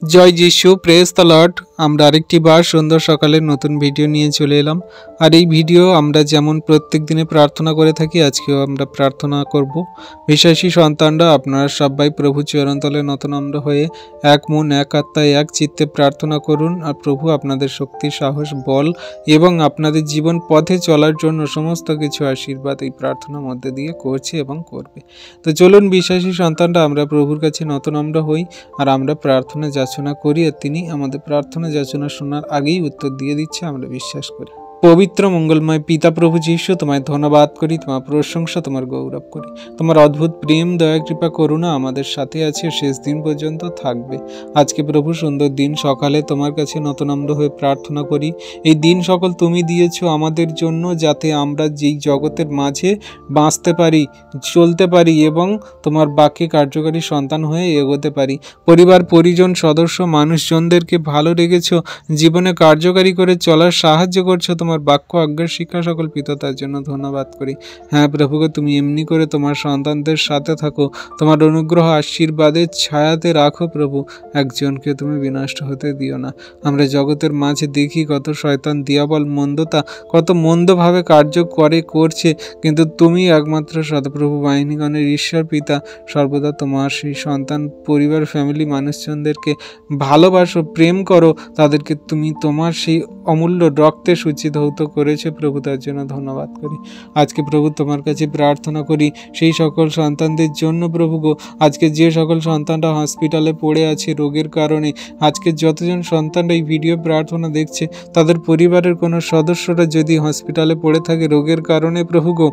জয় যিশু, praise the Lord. আমরা আরেকটি বার সুন্দর সকালের নতুন ভিডিও নিয়ে চলে এলাম। আর এই ভিডিও আমরা যেমন প্রত্যেক দিনে প্রার্থনা করে থাকি, আজকেও আমরা প্রার্থনা করব। বিশ্বাসী সন্তানরা আপনারা সবাই প্রভু চরণতলে নতনম্র হয়ে এক মন এক আত্মায় এক চিত্তে প্রার্থনা করুন। আর প্রভু আপনাদের শক্তি, সাহস, বল এবং আপনাদের জীবন পথে চলার জন্য সমস্ত কিছু আশীর্বাদ এই প্রার্থনার মধ্যে দিয়ে করছে এবং করবে। তো চলুন বিশ্বাসী সন্তানরা আমরা প্রভুর কাছে নতনম্র হই আর আমরা প্রার্থনা যাচনা করি, আর তিনি আমাদের প্রার্থনা যাচনা শোনার আগেই উত্তর দিয়ে দিচ্ছে, আমরা বিশ্বাস করি। পবিত্র মঙ্গলময় পিতা প্রভু যীশু, তোমায় ধন্যবাদ করি, তোমার প্রশংসা, তোমার গৌরব করি। তোমার অদ্ভুত প্রেম, দয়া, কৃপা, করুণা আমাদের সাথে আছে, শেষ দিন পর্যন্ত থাকবে। আজকে প্রভু সুন্দর দিন, সকালে তোমার কাছে নতনম্র হয়ে প্রার্থনা করি। এই দিন সকল তুমি দিয়েছো আমাদের জন্য, যাতে আমরা যেই জগতের মাঝে বাঁচতে পারি, চলতে পারি এবং তোমার বাক্যে কার্যকারী সন্তান হয়ে এগোতে পারি। পরিবার, পরিজন, সদস্য, মানুষজনদেরকে ভালো রেখেছো, জীবনে কার্যকারী করে চলার সাহায্য করছো। তোমার বাক্য, আজ্ঞার শিক্ষা সকল পিতা, তার জন্য ধন্যবাদ করি। হ্যাঁ প্রভুকে, তুমি এমনি করে তোমার সন্তানদের সাথে থাকো, তোমার অনুগ্রহ আশীর্বাদের ছায়াতে রাখো প্রভু। একজনকে তুমি বিনষ্ট হতে দিও না। আমরা জগতের মাঝে দেখি কত শয়তান, দিয়াবল, মন্দতা কত মন্দভাবে কার্য করছে, কিন্তু তুমি একমাত্র সদপ্রভু বাহিনীগণের ঈশ্বর পিতা, সর্বদা তোমার সেই সন্তান, পরিবার, ফ্যামিলি, মানুষজনদেরকে ভালোবাসো, প্রেম করো, তাদেরকে তুমি তোমার সেই অমূল্য রক্তে সূচিধৌত করেছে প্রভু, তার জন্য ধন্যবাদ করি। আজকে প্রভু তোমার কাছে প্রার্থনা করি সেই সকল সন্তানদের জন্য প্রভু গো। আজকে যে সকল সন্তানরা হসপিটালে পড়ে আছে রোগের কারণে, আজকে যতজন সন্তানরা এই ভিডিও প্রার্থনা দেখছে, তাদের পরিবারের কোনো সদস্যরা যদি হসপিটালে পড়ে থাকে রোগের কারণে প্রভু গো,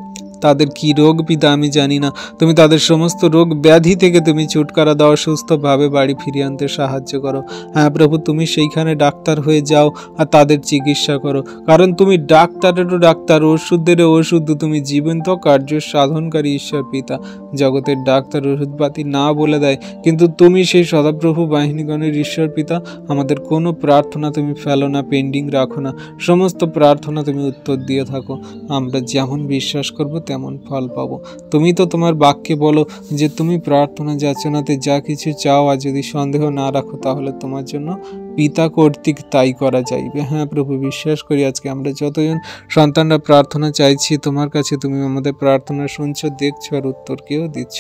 তাদের কি রোগ পিতা আমি জানি না, তুমি তাদের সমস্ত রোগ ব্যাধি থেকে তুমি ছুটকারা দাও, সুস্থভাবে বাড়ি ফিরিয়ে আনতে সাহায্য করো। হ্যাঁ প্রভু, তুমি সেইখানে ডাক্তার হয়ে যাও আর তাদের চিকিৎসা করো, কারণ তুমি ডাক্তারেরও ডাক্তার, ওষুধেরও ওষুধ, তুমি জীবন্ত কার্য সাধনকারী ঈশ্বর পিতা। জগতের ডাক্তার ওষুধপাতি না বলে দেয়, কিন্তু তুমি সেই সদাপ্রভু বাহিনীগণের ঈশ্বর পিতা। আমাদের কোনো প্রার্থনা তুমি ফেলো না, পেন্ডিং রাখো না, সমস্ত প্রার্থনা তুমি উত্তর দিয়ে থাকো। আমরা যেমন বিশ্বাস করব তেমন ফল পাবো। তুমি তো তোমার বাক্যে বলো যে তুমি প্রার্থনা যাচনাতে যা কিছু চাও, আর যদি সন্দেহ না রাখো তাহলে তোমার জন্য পিতা কর্তৃক তাই করা যাইবে। হ্যাঁ প্রভু, বিশ্বাস করি আজকে আমরা যতজন সন্তানরা প্রার্থনা চাইছি তোমার কাছে, তুমি আমাদের প্রার্থনা শুনছো, দেখছো আর উত্তরকেও দিচ্ছ।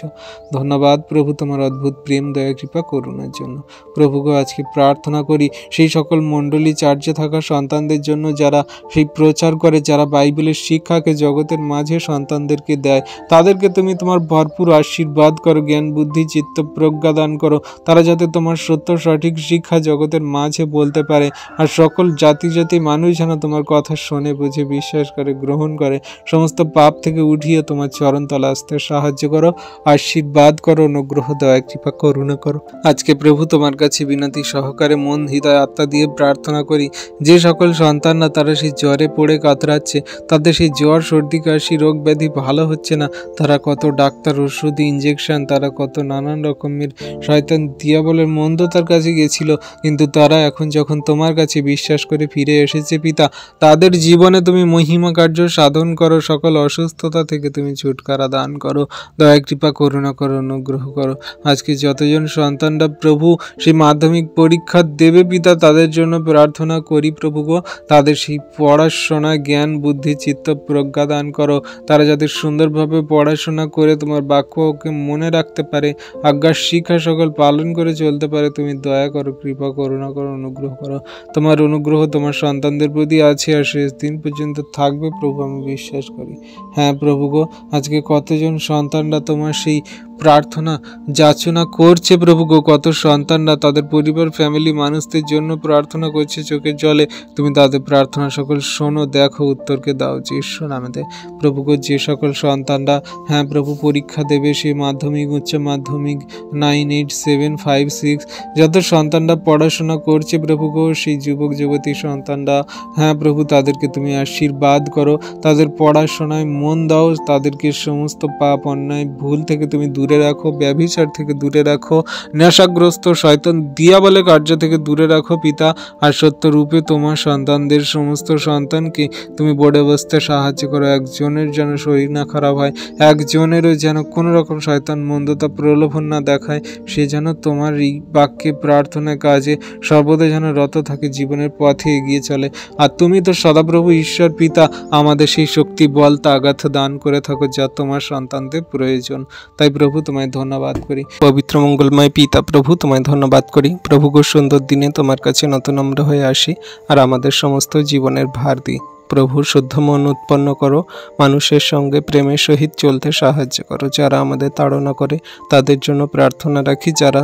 ধন্যবাদ প্রভু তোমার অদ্ভুত প্রেম, দয়া, কৃপা, করুণার জন্য। প্রভুকে আজকে প্রার্থনা করি সেই সকল মণ্ডলী, চার্চে থাকা সন্তানদের জন্য যারা সেই প্রচার করে, যারা বাইবেলের শিক্ষাকে জগতের মাঝে সন্তানদেরকে দেয়, তাদেরকে তুমি তোমার ভরপুর আশীর্বাদ করো, জ্ঞান, বুদ্ধি, চিত্ত, প্রজ্ঞা দান করো, তারা যাতে তোমার সত্য সঠিক শিক্ষা জগতের মাঝে বলতে পারে, আর সকল জাতি জাতি মানুষ যেন তোমার কথা শোনে, বুঝে, বিশ্বাস করে, গ্রহণ করে, সমস্ত পাপ থেকে উঠিয়ে তোমার চরণতলে আসতে সাহায্য করো, আশীর্বাদ করো, অনুগ্রহ, দয়া, কৃপা, করুণা করো। আজকে প্রভু তোমার কাছে বিনতি সহকারে মন, হৃদয়, আত্মা দিয়ে প্রার্থনা করি, যে সকল সন্তানরা তারা সেই জ্বরে পড়ে কাতরাচ্ছে, তাদের সেই জ্বর, সর্দি, কাশি, রোগ ব্যাধি ভালো হচ্ছে না, তারা কত ডাক্তার, ওষুধ, ইঞ্জেকশন, তারা কত নানান রকমের শয়তান, দিয়াবলের মন্দতার কাছে গেছিল, কিন্তু তারা এখন যখন তোমার কাছে বিশ্বাস করে ফিরে এসেছে পিতা, তাদের জীবনে তুমি মহিমা কার্য সাধন করো, সকল অসুস্থতা থেকে তুমি ছুটকারা দান করো, দয়া, কৃপা, করুণা করো, অনুগ্রহ করো। আজকে যতজন সন্তানরা প্রভু সেই মাধ্যমিক পরীক্ষা দেবে পিতা, তাদের জন্য প্রার্থনা করি প্রভু গো, তাদের সেই পড়াশোনা, জ্ঞান, বুদ্ধি, চিত্ত, প্রজ্ঞা দান করো, তারা যাতে সুন্দরভাবে পড়াশোনা করে তোমার বাক্যকে মনে রাখতে পারে, আজ্ঞার শিক্ষা সকল পালন করে চলতে পারে। তুমি দয়া করো, কৃপা, করুণা করো, অনুগ্রহ করো। তোমার অনুগ্রহ তোমার সন্তানদের প্রতি আছে আর শেষ দিন পর্যন্ত থাকবে প্রভু, আমি বিশ্বাস করি। হ্যাঁ প্রভু গো, আজকে কতজন সন্তানরা তোমার সেই প্রার্থনা যাচনা করছে প্রভু গো, কত সন্তানরা তাদের পরিবার, ফ্যামিলি, মানুষদের জন্য প্রার্থনা করছে চোখের জলে, তুমি তাদের প্রার্থনা সকল শোনো, দেখো, উত্তরকে দাও যিশু নামেতে। প্রভু গো, যে সকল সন্তানরা হ্যাঁ প্রভু পরীক্ষা দেবে, সেই মাধ্যমিক, উচ্চ মাধ্যমিক, 9, 8, 7, 5, 6 যত সন্তানরা পড়াশোনা করছে প্রভু গো, সেই যুবক যুবতী সন্তানরা হ্যাঁ প্রভু, তাদেরকে তুমি আশীর্বাদ করো, তাদের পড়াশোনায় মন দাও, তাদেরকে সমস্ত পাপ, অন্যায়, ভুল থেকে তুমি দূরে দূরে রাখো, ব্যভিচার থেকে দূরে রাখো, নেশাগ্রস্ত শয়তান দিয়াবলের কার্য থেকে দূরে রাখো পিতা। আর সত্য রূপে তোমার সন্তানদের সমস্ত সন্তানকে তুমি বোর্ডে বসতে সাহায্য করো। একজনের যেন শরীর না খারাপ হয়, একজনেরও যেন কোনো রকম শয়তান মন্দতা প্রলোভন না দেখায়, সে যেন তোমার এই বাক্যে প্রার্থনায় কাজে সর্বদা যেন রত থাকে, জীবনের পথে এগিয়ে চলে। আর তুমি তো সদাপ্রভু ঈশ্বর পিতা আমাদের সেই শক্তি বল তাগাথ দান করে থাকো যা তোমার সন্তানদের প্রয়োজন। তাই প্রভু তোমায় ধন্যবাদ করি। পবিত্র মঙ্গলময় পিতা প্রভু তোমায় ধন্যবাদ করি। প্রভু গো সুন্দর দিনে তোমার কাছে নতনম্র হয়ে আসি আর আমাদের সমস্ত জীবনের ভার দিই। প্রভু শুদ্ধ মন উৎপন্ন করো, মানুষের সঙ্গে প্রেমের সহিত চলতে সাহায্য করো। যারা আমাদের তাড়না করে তাদের জন্য প্রার্থনা রাখি, যারা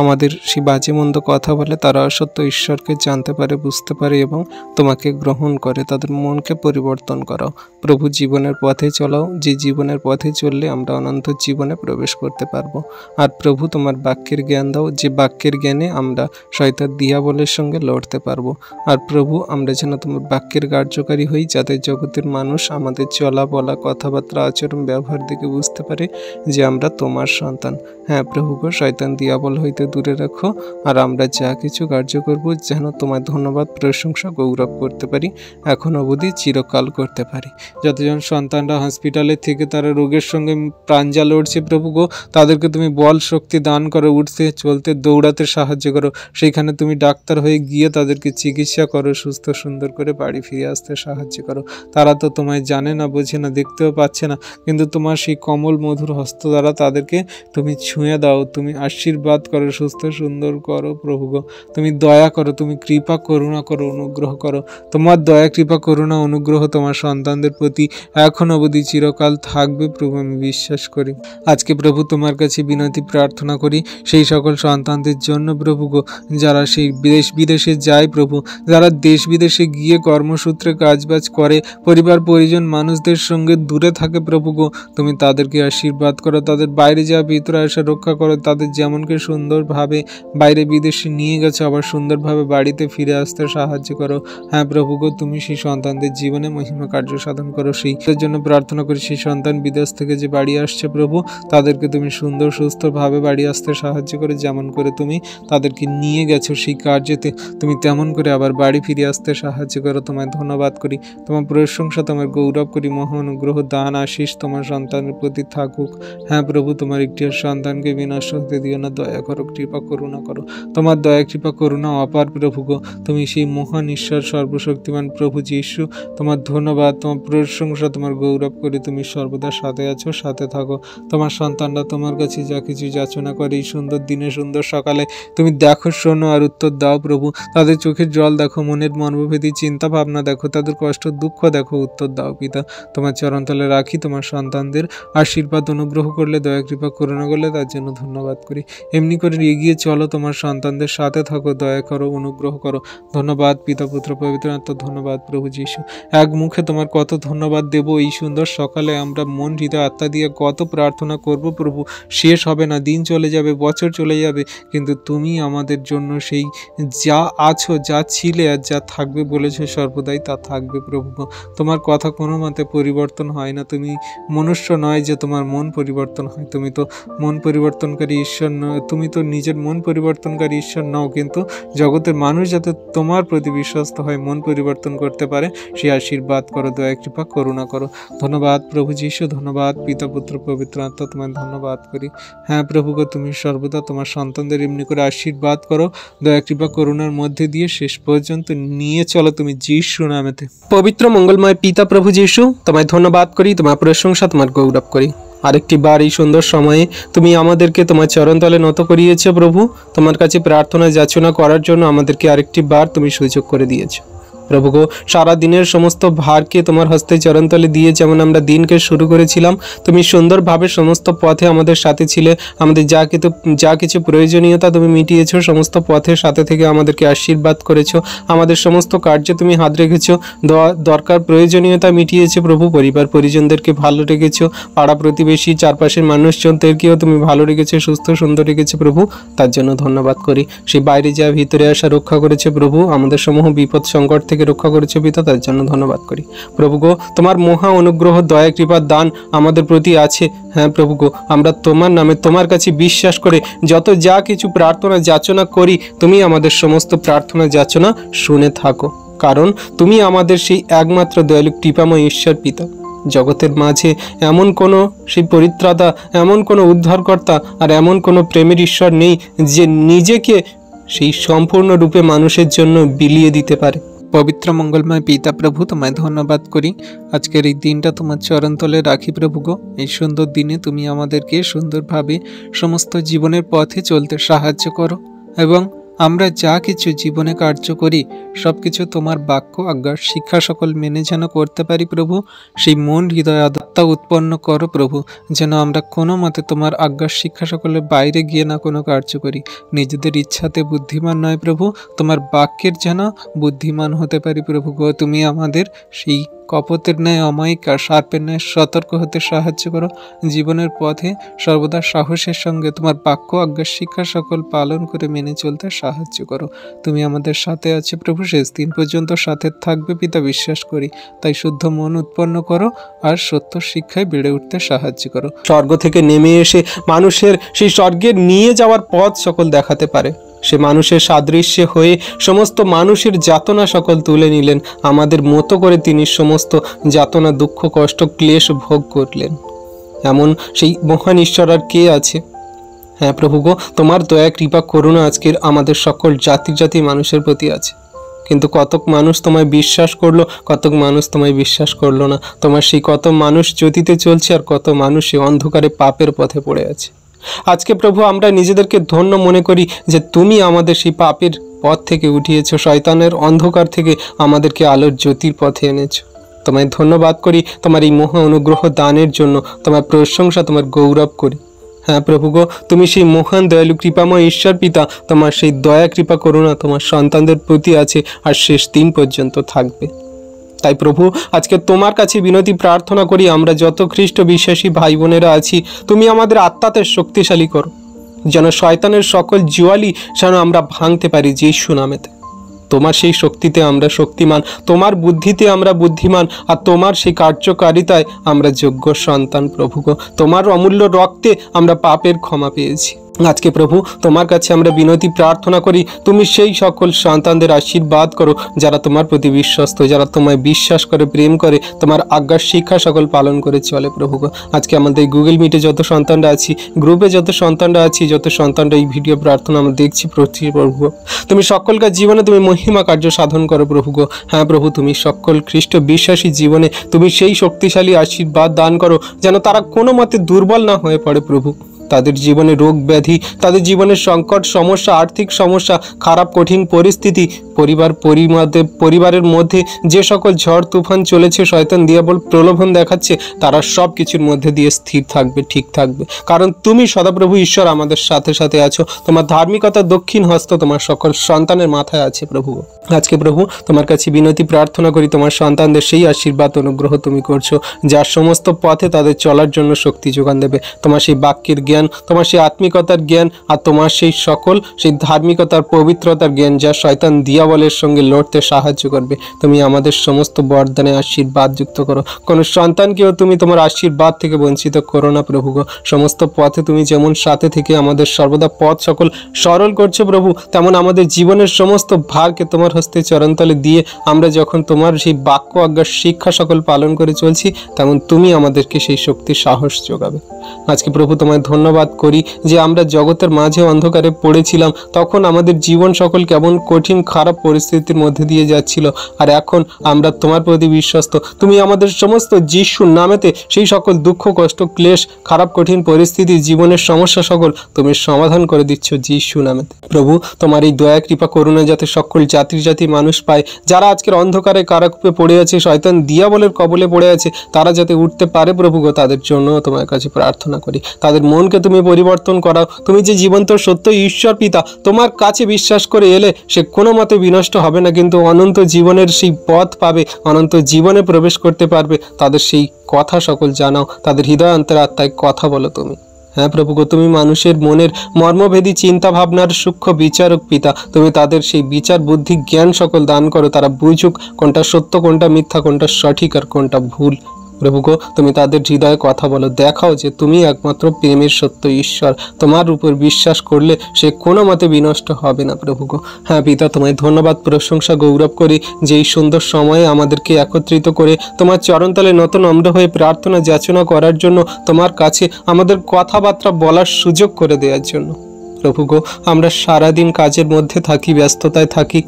আমাদের সেই বাজে মন্দ কথা বলে তারা অসত্য ঈশ্বরকে জানতে পারে, বুঝতে পারে এবং তোমাকে গ্রহণ করে, তাদের মনকে পরিবর্তন করাও। প্রভু জীবনের পথে চলাও, যে জীবনের পথে চললে আমরা অনন্ত জীবনে প্রবেশ করতে পারবো। আর প্রভু তোমার বাক্যের জ্ঞান দাও, যে বাক্যের জ্ঞানে আমরা শয়তান দিয়াবলের সঙ্গে লড়তে পারবো। আর প্রভু আমরা যেন তোমার বাক্যের কার্যকারী হই, যাতে জগতের মানুষ আমাদের চলা বলা কথাবার্তা আচরণ ব্যবহার দেখে বুঝতে পারে যে আমরা তোমার সন্তান। হ্যাঁ প্রভু গো, শয়তান দিয়াবল হইতে দূরে রাখো আর আমরা যা কিছু কার্য করব যেন তোমার ধন্যবাদ প্রশংসা গৌরব করতে পারি, এখন অবধি চিরকাল করতে পারি। যতজন সন্তানরা হসপিটালে থেকে তারা রোগের সঙ্গে প্রাঞ্জা লড়ছে প্রভু গো, তাদেরকে তুমি বল শক্তি দান করো, উঠতে চলতে দৌড়াতে সাহায্য করো। সেইখানে তুমি ডাক্তার হয়ে গিয়ে তাদেরকে চিকিৎসা করো, সুস্থ সুন্দর করে বাড়ি ফিরে আসতে সাহায্য করো। তারা তো তোমায় জানে না, বোঝে না, দেখতেও পাচ্ছে না, কিন্তু তোমার সেই কমল মধুর হস্ত দ্বারা তাদেরকে তুমি ছুঁয়ে দাও, তুমি আশীর্বাদ করো, সুস্থ সুন্দর করো প্রভু গো। তুমি দয়া করো, তুমি কৃপা করুণা করো, অনুগ্রহ করো। তোমার দয়া কৃপা করুণা অনুগ্রহ তোমার সন্তানদের প্রতি এখন অবধি চিরকাল থাকবে প্রভু, আমি বিশ্বাস করি। আজকে প্রভু তোমার কাছে বিনতি প্রার্থনা করি সেই সকল সন্তানদের জন্য প্রভু গো, যারা সেই দেশ বিদেশে যায় প্রভু, যারা দেশ বিদেশে গিয়ে কর্মসূত্রে কাজবাজ করে, পরিবার পরিজন মানুষদের সঙ্গে দূরে থাকে প্রভু গো, তুমি তাদেরকে আশীর্বাদ করো, তাদের বাইরে যাওয়া ভিতরে আসা রক্ষা করো, তাদের যেমনকে সুন্দরভাবে বাইরে বিদেশে নিয়ে গেছে আবার সুন্দরভাবে বাড়িতে ফিরে আসতে সাহায্য করো। হ্যাঁ প্রভু গো, তুমি সেই সন্তানদের জীবনে মহিমা কার্য সাধন করো। সেইটার জন্য প্রার্থনা করি সেই সন্তান বিদেশ থেকে যে বাড়ি আসছে প্রভু, তাদেরকে তুমি সুন্দর সুস্থভাবে বাড়ি আসতে সাহায্য করে, যেমন করে তুমি তাদেরকে নিয়ে গেছো সেই কার্যেতে তুমি তেমন করে আবার বাড়ি ফিরে আসতে সাহায্য করো। তোমায় ধন্যবাদ করি, তোমার প্রশংসা, তোমার গৌরব করি। মহা অনুগ্রহ দান আশিস তোমার সন্তানের প্রতি থাকুক। হ্যাঁ প্রভু, তোমার একটি সন্তানকে বিনষ্ট হতে দিও না, দয়া করো, কৃপা করুণা করো। তোমার দয়া কৃপা করুণা অপার প্রভু গো, তুমি সেই মহান ঈশ্বর সর্বশক্তিমান প্রভু যীশু, তোমার ধন্যবাদ, তোমার প্রশংসা, তোমার গৌরব করি। তুমি সর্বদা সাথে আছো, সাথে থাকো। তোমার সন্তানরা তোমার কাছে যা কিছু যাচনা করে এই সুন্দর দিনে সুন্দর সকালে তুমি দেখো, শোনো আর উত্তর দাও প্রভু। তাদের চোখের জল দেখো, মনের মর্মভেদী চিন্তা ভাবনা দেখো, তাদের কষ্ট দুঃখ দেখো, উত্তর দাও পিতা। তোমার চরণতলে রাখি তোমার সন্তানদের, আশীর্বাদ অনুগ্রহ করলে, দয়া কৃপা করুণা করলে তার জন্য ধন্যবাদ করি। এমনি করে এগিয়ে চলো, তোমার সন্তানদের সাথে থাকো, দয়া করো, অনুগ্রহ করো। ধন্যবাদ পিতা, পুত্র, পবিত্র আত্মা, ধন্যবাদ প্রভু যীশু। এক মুখে তোমার কত ধন্যবাদ দেব এই সুন্দর সকালে। আমরা মন হৃদয় আত্মা দিয়ে কত প্রার্থনা করব প্রভু, শেষ হবে না। দিন চলে যাবে, বছর চলে যাবে, কিন্তু তুমি আমাদের জন্য সেই যা আছো, যা ছিলে আর যা থাকবে বলেছো সর্বদাই তা থাকবে প্রভু। তোমার কথা কোনো মতে পরিবর্তন হয় না। তুমি মনুষ্য নয় যে তোমার মন পরিবর্তন হয়। তুমি তো মন পরিবর্তনকারী ঈশ্বর নও, তুমি তো নিজের মন পরিবর্তনকারী ঈশ্বর নও, কিন্তু জগতের মানুষ যাতে তোমার প্রতি বিশ্বস্ত হয়, মন পরিবর্তন করতে পারে, সে আশীর্বাদ করো, দয়া কৃপা করুণা করো। ধন্যবাদ প্রভু যীশু, ধন্যবাদ পিতা, পুত্র, পবিত্র আত্মা, তোমায় ধন্যবাদ করি। হ্যাঁ প্রভু গো, তুমি সর্বদা তোমার সন্তানদের এমনি করে আশীর্বাদ করো, দয়া কৃপা করুণার মধ্যে দিয়ে শেষ পর্যন্ত নিয়ে চলো তুমি যীশু নামেতে। পবিত্র মঙ্গলময় পিতা প্রভু যীশু, তোমায় ধন্যবাদ করি, তোমার প্রশংসা, তোমার গৌরব করি। আরেকটি বার এই সুন্দর সময়ে তুমি আমাদেরকে তোমার চরণতলে নত করিয়েছ প্রভু। তোমার কাছে প্রার্থনা যাচনা করার জন্য আমাদেরকে আরেকটি বার তুমি সুযোগ করে দিয়েছো প্রভু গো। সারা দিনের সমস্ত ভারকে তোমার হস্তে চরণতলে দিয়ে যেমন আমরা দিনকে শুরু করেছিলাম, তুমি সুন্দরভাবে সমস্ত পথে আমাদের সাথে ছিলে, আমাদের যা কিছু প্রয়োজনীয়তা তুমি মিটিয়েছো, সমস্ত পথের সাথে থেকে আমাদেরকে আশীর্বাদ করেছো, আমাদের সমস্ত কার্যে তুমি হাত রেখেছো, দরকার প্রয়োজনীয়তা মিটিয়েছো প্রভু। পরিবার পরিজনদেরকে ভালো রেখেছো, পাড়া প্রতিবেশী চারপাশের মানুষজনদেরকেও তুমি ভালো রেখেছো, সুস্থ সুন্দর রেখেছো প্রভু, তার জন্য ধন্যবাদ করি। সেই বাইরে যা ভিতরে আসা রক্ষা করেছে প্রভু, আমাদের সমূহ বিপদ সংকট থেকে থেকে রক্ষা করেছো পিতা, তার জন্য ধন্যবাদ করি। প্রভু গো, তোমার মহা অনুগ্রহ দয়া কৃপার দান আমাদের প্রতি আছে। হ্যাঁ প্রভু গো, আমরা তোমার নামে তোমার কাছে বিশ্বাস করে যত যা কিছু প্রার্থনা যাচনা করি, তুমি আমাদের সমস্ত প্রার্থনা যাচনা শুনে থাকো, কারণ তুমি আমাদের সেই একমাত্র দয়ালু কৃপাময় ঈশ্বর পিতা। জগতের মাঝে এমন কোনো সেই পরিত্রাতা, এমন কোনো উদ্ধারকর্তা আর এমন কোনো প্রেমের ঈশ্বর নেই যে নিজেকে সেই সম্পূর্ণরূপে মানুষের জন্য বিলিয়ে দিতে পারে। পবিত্র মঙ্গলময় পিতা প্রভু, তোমায় ধন্যবাদ করি। আজকের এই দিনটা তোমার চরণতলে রাখি প্রভু গো। এই সুন্দর দিনে তুমি আমাদেরকে সুন্দরভাবে সমস্ত জীবনের পথে চলতে সাহায্য করো, এবং আমরা যা কিছু জীবনে কার্য করি সব কিছু তোমার বাক্য আজ্ঞার শিক্ষা সকল মেনে যেন করতে পারি প্রভু। সেই মন হৃদয় আত্মা উৎপন্ন করো প্রভু, যেন আমরা কোনো মতে তোমার আজ্ঞার শিক্ষা সকলের বাইরে গিয়ে না কোনো কার্য করি। নিজেদের ইচ্ছাতে বুদ্ধিমান নয় প্রভু, তোমার বাক্যের যেন বুদ্ধিমান হতে পারি প্রভু গো। তুমি আমাদের সেই কপতের ন্যায় অমায়িক আর সার্পের ন্যায় সতর্ক হতে সাহায্য করো। জীবনের পথে সর্বদা সাহসের সঙ্গে তোমার বাক্য আজ্ঞার শিক্ষা সকল পালন করে মেনে চলতে সাহায্য করো। তুমি আমাদের সাথে আছো প্রভু, শেষ দিন পর্যন্ত সাথে থাকবে পিতা বিশ্বাস করি। তাই শুদ্ধ মন উৎপন্ন করো আর সত্য শিক্ষায় বেড়ে উঠতে সাহায্য করো। স্বর্গ থেকে নেমে এসে মানুষের সেই স্বর্গে নিয়ে যাওয়ার পথ সকল দেখাতে পারে, সে মানুষের সাদৃশ্যে হয়ে সমস্ত মানুষের যাতনা সকল তুলে নিলেন। আমাদের মতো করে তিনি সমস্ত যাতনা, দুঃখ, কষ্ট, ক্লেশ ভোগ করলেন। এমন সেই মহান ঈশ্বর আর কে আছে? হ্যাঁ প্রভু গো, তোমার দয়া কৃপা করুণা আজকের আমাদের সকল জাতি মানুষের প্রতি আছে। কিন্তু কতক মানুষ তোমায় বিশ্বাস করলো, কতক মানুষ তোমায় বিশ্বাস করলো না। তোমার সেই কত মানুষ জ্যোতিতে চলছে আর কত মানুষ সেই অন্ধকারে পাপের পথে পড়ে আছে। আজকে প্রভু আমরা নিজেদেরকে ধন্য মনে করি যে তুমি আমাদের সেই পাপের পথ থেকে উঠিয়েছো, শয়তানের অন্ধকার থেকে আমাদেরকে আলোর জ্যোতির পথে এনেছো। তোমায় ধন্যবাদ করি তোমার এই মহা অনুগ্রহ দানের জন্য, তোমার প্রশংসা, তোমার গৌরব করি। হ্যাঁ প্রভু গো, তুমি সেই মহান দয়ালু কৃপাময় ঈশ্বর পিতা, তোমার সেই দয়া কৃপা করুণা তোমার সন্তানদের প্রতি আছে আর শেষ দিন পর্যন্ত থাকবে। তাই প্রভু আজকে তোমার কাছে বিনতি প্রার্থনা করি, আমরা যত খ্রিস্ট বিশ্বাসী ভাই বোনেরা আছি, তুমি আমাদের আত্মাতে শক্তিশালী করো, যেন শয়তানের সকল জুয়ালি যেন আমরা ভাঙতে পারি যিশু নামেতে। তোমার সেই শক্তিতে আমরা শক্তিমান, তোমার বুদ্ধিতে আমরা বুদ্ধিমান, আর তোমার সেই কার্যকারিতায় আমরা যোগ্য সন্তান প্রভু গো। তোমার অমূল্য রক্তে আমরা পাপের ক্ষমা পেয়েছি। আজকে প্রভু তোমার কাছে আমরা বিনতি প্রার্থনা করি, তুমি সেই সকল সন্তানদের আশীর্বাদ করো যারা তোমার প্রতি বিশ্বস্ত, যারা তোমায় বিশ্বাস করে, প্রেম করে, তোমার আজ্ঞার শিক্ষা সকল পালন করে চলে প্রভু গো। আজকে আমাদের গুগল মিটে যত সন্তানরা আছি, গ্রুপে যত সন্তানরা আছি, যত সন্তানরা এই ভিডিও প্রার্থনা আমরা দেখছি প্রভু গো, তুমি সকলকার জীবনে তুমি মহিমা কার্য সাধন করো প্রভু গো। হ্যাঁ প্রভু, তুমি সকল খ্রিস্ট বিশ্বাসী জীবনে তুমি সেই শক্তিশালী আশীর্বাদ দান করো যেন তারা কোনো মতে দুর্বল না হয়ে পড়ে প্রভু। তাদের জীবনে রোগ ব্যাধি, তাদের জীবনের সংকট, সমস্যা, আর্থিক সমস্যা, খারাপ কঠিন পরিস্থিতি, পরিবারের মধ্যে যে সকল ঝড় তুফান চলেছে, শয়তান দিয়াবল প্রলোভন দেখাচ্ছে, তারা সব কিছুর মধ্যে দিয়ে স্থির থাকবে, ঠিক থাকবে, কারণ তুমি সদাপ্রভু ঈশ্বর আমাদের সাথে সাথে আছো। তোমার ধার্মিকতা দক্ষিণ হস্ত তোমার সকল সন্তানের মাথায় আছে প্রভু। আজকে প্রভু তোমার কাছে বিনতি প্রার্থনা করি, তোমার সন্তানদের সেই আশীর্বাদ অনুগ্রহ তুমি করছো, যার সমস্ত পথে তাদের চলার জন্য শক্তি যোগান দেবে। তোমার সেই বাক্যের জ্ঞান, তোমার সেই আত্মিকতার জ্ঞান, আর তোমার সেই সকল সেই ধার্মিকতার পবিত্রতার জ্ঞান যা শয়তান দিয়াবলের সঙ্গে লড়তে সাহায্য করবে। তুমি আমাদের সমস্ত বরদানে আশীর্বাদ যুক্ত করো, কোনো সন্তানকেও তুমি তোমার আশীর্বাদ থেকে বঞ্চিত করো না প্রভু গো। সমস্ত পথে তুমি যেমন সাথে থেকে আমাদের সর্বদা পথ সকল সরল করছো প্রভু, তেমন আমাদের জীবনের সমস্ত ভারকে তোমার হস্তে চরণতলে দিয়ে আমরা যখন তোমার সেই বাক্য আজ্ঞার শিক্ষা সকল পালন করে চলছি, তেমন তুমি আমাদেরকে সেই শক্তি সাহস যোগাবে। আজকে প্রভু তোমায় ধন্যবাদ করি যে আমরা জগতের মাঝে অন্ধকারে পড়েছিলাম, তখন আমাদের জীবন সকল কেমন কঠিন খারাপ পরিস্থিতির মধ্যে দিয়ে যাচ্ছিল, আর এখন আমরা তোমার প্রতি বিশ্বস্ত। তুমি আমাদের সমস্ত যিশুর নামেতে সেই সকল দুঃখ, কষ্ট, ক্লেশ, খারাপ কঠিন পরিস্থিতি, জীবনের সমস্যা সকল তুমি সমাধান করে দিচ্ছ যিশু নামেতে। প্রভু তোমার এই দয়া কৃপা করুণা যাতে সকল জাতি মানুষ পায়, যারা আজকের অন্ধকারে কারাকূপে পড়ে আছে, শয়তান দিয়াবলের কবলে পড়ে আছে, তারা যাতে উঠতে পারে প্রভু গো, তাদের জন্য তোমার কাছে প্রার্থনা করি। তাদের মনকে তুমি পরিবর্তন করাও। তুমি যে জীবন্ত সত্য ঈশ্বর পিতা, তোমার কাছে বিশ্বাস করে এলে সে কোনো মতে বিনষ্ট হবে না, কিন্তু অনন্ত জীবনের সেই পথ পাবে, অনন্ত জীবনে প্রবেশ করতে পারবে। তাদের সেই কথা সকল জানাও, তাদের হৃদয় অন্তরাত্মায় কথা বলো তুমি। হ্যাঁ প্রভু গো, তুমি মানুষের মনের মর্মভেদী চিন্তা ভাবনার সূক্ষ্ম বিচারক পিতা। তুমি তাদের সেই বিচার বুদ্ধি জ্ঞান সকল দান করো, তারা বুঝুক কোনটা সত্য, কোনটা মিথ্যা, কোনটা সঠিক আর কোনটা ভুল। প্রভু গো, তুমি তাদের হৃদয়ে কথা বলো, দেখাও যে তুমি একমাত্র প্রেমের সত্য ঈশ্বর। তোমার উপর বিশ্বাস করলে সে কোনো মতে বিনষ্ট হবে না প্রভু গো। হ্যাঁ পিতা, তোমায় ধন্যবাদ, প্রশংসা, গৌরব করি যে এই সুন্দর সময়ে আমাদেরকে একত্রিত করে তোমার চরণতলে নত নম্র হয়ে প্রার্থনা যাচনা করার জন্য, তোমার কাছে আমাদের কথাবার্তা বলার সুযোগ করে দেওয়ার জন্য। প্রভু গো, আমরা সারাদিন কাজের মধ্যে থাকি, ব্যস্ততায় থাকি,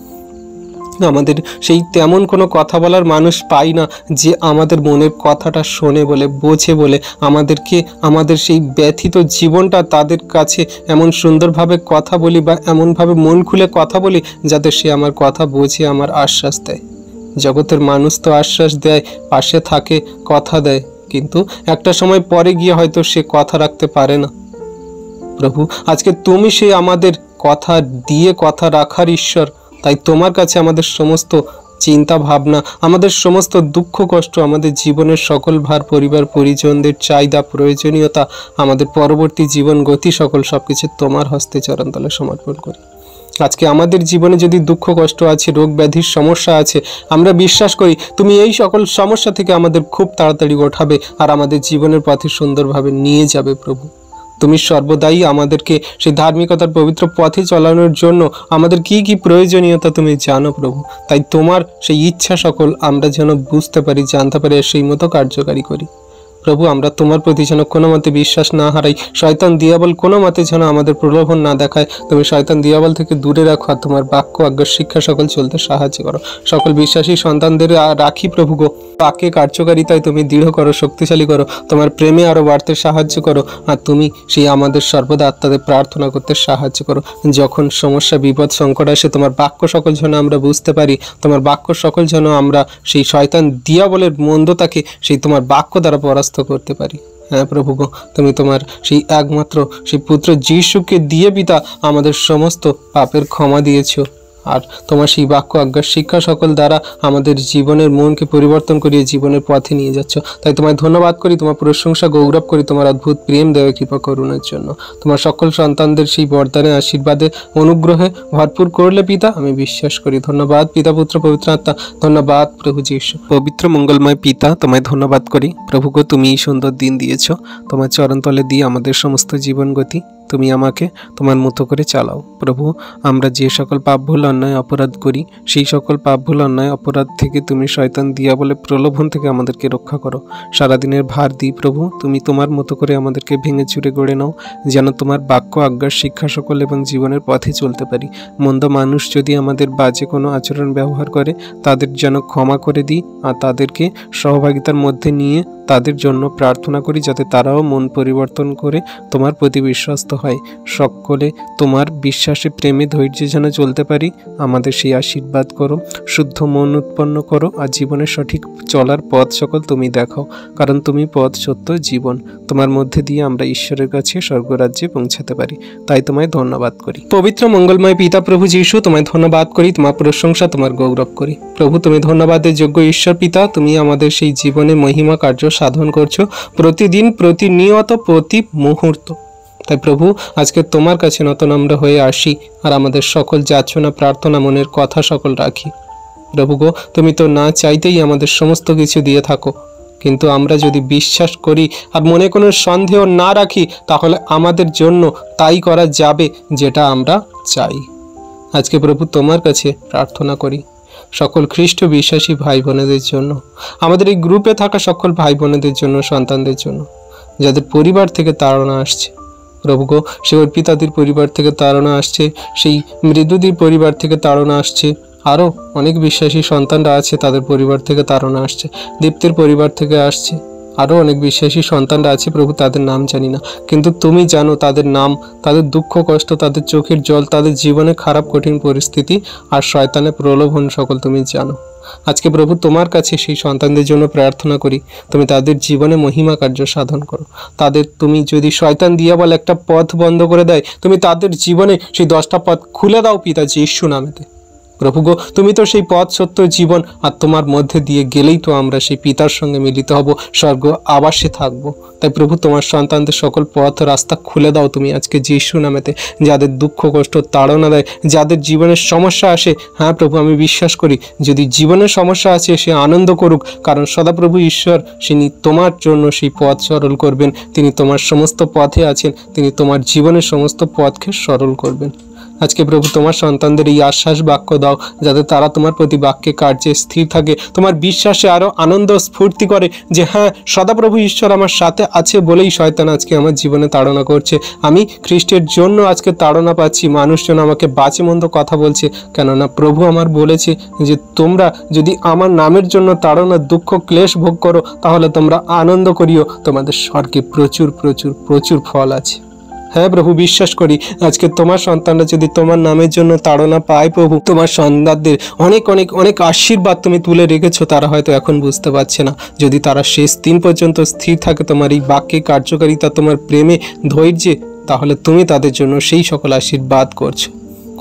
আমাদের সেই তেমন কোনো কথা বলার মানুষ পাই না যে আমাদের মনের কথাটা শোনে বলে, বোঝে বলে, আমাদেরকে আমাদের সেই ব্যথিত জীবনটা তাদের কাছে এমন সুন্দরভাবে কথা বলি বা এমনভাবে মন খুলে কথা বলি যাতে সে আমার কথা বোঝে, আমার আশ্বাস দেয়। জগতের মানুষ তো আশ্বাস দেয়, পাশে থাকে, কথা দেয়, কিন্তু একটা সময় পরে গিয়ে হয়তো সে কথা রাখতে পারে না। প্রভু, আজকে তুমি সেই আমাদের কথা দিয়ে কথা রাখার ঈশ্বর। তাই তোমার কাছে আমাদের সমস্ত চিন্তা ভাবনা, আমাদের সমস্ত দুঃখ কষ্ট, আমাদের জীবনের সকল ভার, পরিবার পরিজনদের চাহিদা, প্রয়োজনীয়তা, আমাদের পরবর্তী জীবন গতি সকল সবকিছু তোমার হস্তে চরণতলে সমর্পণ করি। আজকে আমাদের জীবনে যদি দুঃখ কষ্ট আছে, রোগ ব্যাধির সমস্যা আছে, আমরা বিশ্বাস করি তুমি এই সকল সমস্যা থেকে আমাদের খুব তাড়াতাড়ি ওঠাবে আর আমাদের জীবনের পথে সুন্দরভাবে নিয়ে যাবে। প্রভু, তুমি সর্বদাই আমাদেরকে সেই ধার্মিকতার পবিত্র পথে চলানোর জন্য আমাদের কি কি প্রয়োজনীয়তা তুমি জানো প্রভু। তাই তোমার সেই ইচ্ছা সকল আমরা যেন বুঝতে পারি, জানতে পারি, সেই মতো কার্যকারী করি। প্রভু, আমরা তোমার প্রতি যেন কোনো মতে বিশ্বাস না হারাই, শয়তান দিয়াবল কোনো মতে যেন আমাদের প্রলোভন না দেখায়। তুমি শয়তান দিয়াবল থেকে দূরে রাখো আর তোমার বাক্য আজ্ঞা শিক্ষা সকল চলতে সাহায্য করো। সকল বিশ্বাসী সন্তানদের রাখি প্রভু গো, বাক্যে কার্যকারিতায় তুমি দৃঢ় করো, শক্তিশালী করো, তোমার প্রেমে আরও বাড়তে সাহায্য করো। আর তুমি সেই আমাদের সর্বদা আত্মাদের প্রার্থনা করতে সাহায্য করো। যখন সমস্যা, বিপদ, সংকট আসে, তোমার বাক্য সকল যেন আমরা বুঝতে পারি, তোমার বাক্য সকল যেন আমরা সেই শয়তান দিয়াবলের মন্দতাকে সেই তোমার বাক্য দ্বারা পরাস্ত করতে পারি। হ্যাঁ প্রভু গো, তুমি তোমার সেই একমাত্র সেই পুত্র যিশুকে দিয়ে পিতা আমাদের সমস্ত পাপের ক্ষমা দিয়েছো। আর তোমার সেই বাক্য আজ্ঞার শিক্ষা সকল দ্বারা আমাদের জীবনের মনকে পরিবর্তন করিয়ে জীবনের পথে নিয়ে যাচ্ছ। তাই তোমায় ধন্যবাদ করি, তোমার প্রশংসা গৌরব করি তোমার অদ্ভুত প্রেম, দেওয়া কৃপা করুণার জন্য। তোমার সকল সন্তানদের সেই বরদানে, আশীর্বাদে, অনুগ্রহে ভরপুর করলে পিতা আমি বিশ্বাস করি। ধন্যবাদ পিতা, পুত্র, পবিত্র আত্মা। ধন্যবাদ প্রভু যীশু। পবিত্র মঙ্গলময় পিতা, তোমায় ধন্যবাদ করি প্রভু গো, তুমি এই সুন্দর দিন দিয়েছ। তোমার চরণতলে দিয়ে আমাদের সমস্ত জীবন গতি তুমি আমাকে তোমার মতো করে চালাও। প্রভু, আমরা যে সকল পাপ ভুল অন্যায় অপরাধ করি, সেই সকল পাপ ভুল অন্যায় অপরাধ থেকে তুমি শয়তান দিয়া বলে প্রলোভন থেকে আমাদেরকে রক্ষা করো। সারাদিনের ভার দিই প্রভু, তুমি তোমার মতো করে আমাদেরকে ভেঙে চুরে গড়ে নাও, যেন তোমার বাক্য আজ্ঞার শিক্ষা সকল এবং জীবনের পথে চলতে পারি। মন্দ মানুষ যদি আমাদের বাজে কোনো আচরণ ব্যবহার করে, তাদের যেন ক্ষমা করে দিই আর তাদেরকে সহভাগিতার মধ্যে নিয়ে তাদের জন্য প্রার্থনা করি, যাতে তারাও মন পরিবর্তন করে তোমার প্রতি বিশ্বস্ত হয়। সকলে তোমার বিশ্বাসে, প্রেমে, ধৈর্যে যেন চলতে পারি, আমাদের সেই আশীর্বাদ করো। শুদ্ধ মন উৎপন্ন করো আর জীবনের সঠিক চলার পথ সকল তুমি দেখাও, কারণ তুমি পথ, সত্য, জীবন। তোমার মধ্যে দিয়ে আমরা ঈশ্বরের কাছে স্বর্গরাজ্যে পৌঁছাতে পারি। তাই তোমায় ধন্যবাদ করি। পবিত্র মঙ্গলময় পিতা প্রভু যীশু, তোমায় ধন্যবাদ করি, তোমার প্রশংসা, তোমার গৌরব করি। প্রভু, তুমি ধন্যবাদের যোগ্য ঈশ্বর পিতা, তুমি আমাদের সেই জীবনে মহিমা কার্য সাধন করছো প্রতিদিন, প্রতিনিয়ত, প্রতি মুহূর্ত। তাই প্রভু, আজকে তোমার কাছে নতনম্র হয়ে আসি আর আমাদের সকল যাচনা, প্রার্থনা, মনের কথা সকল রাখি। প্রভু গো, তুমি তো না চাইতেই আমাদের সমস্ত কিছু দিয়ে থাকো, কিন্তু আমরা যদি বিশ্বাস করি আর মনে কোনো সন্দেহ না রাখি, তাহলে আমাদের জন্য তাই করা যাবে যেটা আমরা চাই। আজকে প্রভু তোমার কাছে প্রার্থনা করি সকল খ্রিস্ট বিশ্বাসী ভাই বোনেদের জন্য, আমাদের এই গ্রুপে থাকা সকল ভাই বোনেদের জন্য, সন্তানদের জন্য, যাদের পরিবার থেকে তাড়না আসছে। প্রভু গো, সে অর্পিতাদির পরিবার থেকে তাড়না আসছে, সেই মৃদুদির পরিবার থেকে তাড়না আসছে, আরও অনেক বিশ্বাসী সন্তানরা আছে তাদের পরিবার থেকে তাড়না আসছে, দীপ্তির পরিবার থেকে আসছে, আরও অনেক বিশ্বাসী সন্তানরা আছে প্রভু, তাদের নাম জানি না, কিন্তু তুমি জানো তাদের নাম, তাদের দুঃখ কষ্ট, তাদের চোখের জল, তাদের জীবনে খারাপ কঠিন পরিস্থিতি আর শয়তানের প্রলোভন সকল তুমি জানো। আজকে প্রভু তোমার কাছে সেই সন্তানদের জন্য প্রার্থনা করি, তুমি তাদের জীবনে মহিমা কার্য সাধন করো। তাদের তুমি যদি শয়তান দিয়া বলে একটা পথ বন্ধ করে দেয়, তুমি তাদের জীবনে সেই 10টা পথ খুলে দাও পিতা যীশু নামেতে। প্রভু গো, তুমি তো সেই পথ, সত্য, জীবন, আর তোমার মধ্যে দিয়ে গেলেই তো আমরা সেই পিতার সঙ্গে মিলিত হব, স্বর্গ আবাসে থাকবো। তাই প্রভু তোমার সন্তানদের সকল পথ রাস্তা খুলে দাও তুমি আজকে যিশু নামেতে। যাদের দুঃখ কষ্ট তাড়না দেয়, যাদের জীবনের সমস্যা আসে, হ্যাঁ প্রভু আমি বিশ্বাস করি যদি জীবনের সমস্যা আছে সে আনন্দ করুক, কারণ সদাপ্রভু ঈশ্বর তিনি তোমার জন্য সেই পথ সরল করবেন। তিনি তোমার সমস্ত পথে আছেন, তিনি তোমার জীবনের সমস্ত পথকে সরল করবেন। আজকে প্রভু তোমার সন্তানদের এই আশ্বাস বাক্য দাও, যাতে তারা তোমার প্রতি বাক্যে কার্যে স্থির থাকে, তোমার বিশ্বাসে আরো আনন্দ স্ফূর্তি করে যে হ্যাঁ সদাপ্রভু ঈশ্বর আমার সাথে আছে বলেই শয়তান আজকে আমার জীবনে তাড়না করছে। আমি খ্রিস্টের জন্য আজকে তাড়না পাচ্ছি, মানুষজন আমাকে বাজে মন্দ কথা বলছে, কেননা প্রভু আমার বলেছে যে তোমরা যদি আমার নামের জন্য তাড়না, দুঃখ, ক্লেশ ভোগ করো তাহলে তোমরা আনন্দ করিও, তোমাদের স্বর্গে প্রচুর প্রচুর প্রচুর ফল আছে। হ্যাঁ প্রভু বিশ্বাস করি আজকে তোমার সন্তানরা যদি তোমার নামের জন্য তাড়না পায় প্রভু, তোমার সন্তানদের অনেক অনেক অনেক আশীর্বাদ তুমি তুলে রেখেছো, তারা হয়তো এখন বুঝতে পারছে না। যদি তারা শেষ দিন পর্যন্ত স্থির থাকে তোমার এই বাক্যে কার্যকারিতা, তোমার প্রেমে, ধৈর্যে, তাহলে তুমি তাদের জন্য সেই সকল আশীর্বাদ